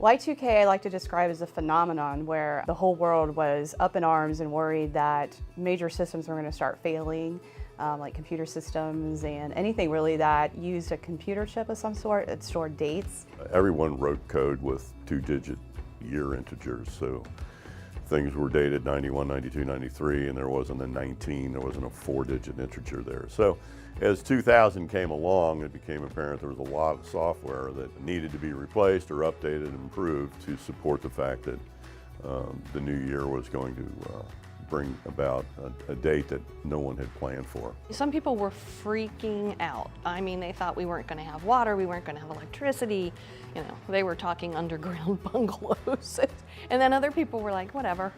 Y2K I like to describe as a phenomenon where the whole world was up in arms and worried that major systems were going to start failing, like computer systems and anything really that used a computer chip of some sort that stored dates. Everyone wrote code with 2-digit year integers, so things were dated 91, 92, 93, and there wasn't a 19, there wasn't a 4-digit integer there. So as 2000 came along, it became apparent there was a lot of software that needed to be replaced or updated and improved to support the fact that the new year was going to bring about a date that no one had planned for. Some people were freaking out. I mean, they thought we weren't going to have water, we weren't going to have electricity. You know, they were talking underground bungalows. And then other people were like, whatever.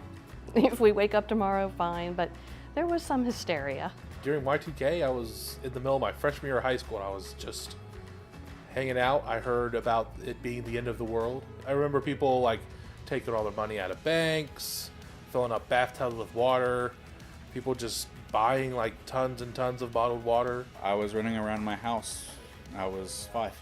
If we wake up tomorrow, fine. But there was some hysteria. During Y2K, I was in the middle of my freshman year of high school and I was just hanging out. I heard about it being the end of the world. I remember people like taking all their money out of banks, filling up bathtubs with water, people just buying like tons and tons of bottled water. I was running around my house. I was 5.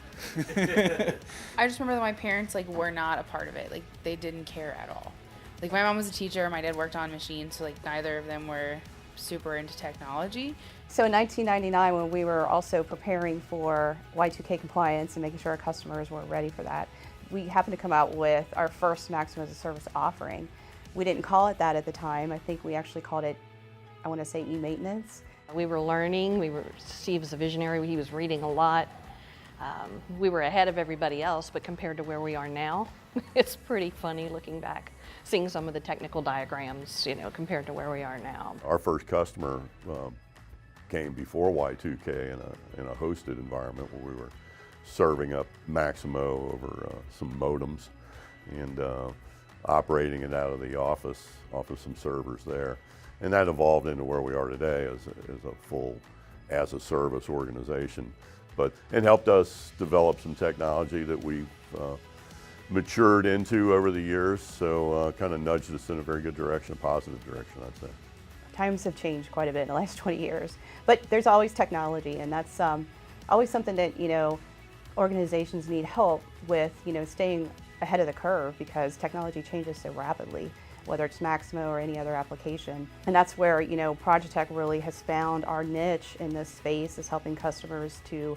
I just remember that my parents like were not a part of it. Like they didn't care at all. Like my mom was a teacher, my dad worked on machines, so like neither of them were super into technology. So in 1999, when we were also preparing for Y2K compliance and making sure our customers were ready for that, we happened to come out with our first Maximo as a service offering. We didn't call it that at the time. I think we actually called it, I want to say, e-maintenance. We were learning. Steve was a visionary. He was reading a lot. We were ahead of everybody else, but compared to where we are now, it's pretty funny looking back, seeing some of the technical diagrams, you know, compared to where we are now. Our first customer came before Y2K in a hosted environment where we were serving up Maximo over some modems and operating it out of the office off of some servers there. And that evolved into where we are today as a full as-a-service organization. But it helped us develop some technology that we've matured into over the years, so kind of nudged us in a very good direction, a positive direction, I'd say. Times have changed quite a bit in the last 20 years, but there's always technology, and that's always something that, you know, organizations need help with, you know, staying ahead of the curve because technology changes so rapidly, whether it's Maximo or any other application. And that's where, you know, Projetech really has found our niche in this space, is helping customers to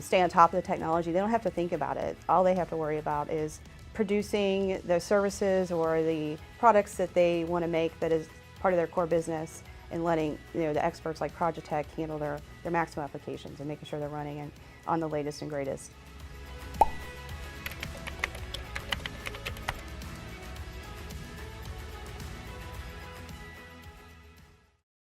stay on top of the technology. They don't have to think about it. All they have to worry about is producing the services or the products that they want to make that is part of their core business, and letting, you know, the experts like Projetech handle their Maximo applications and making sure they're running on the latest and greatest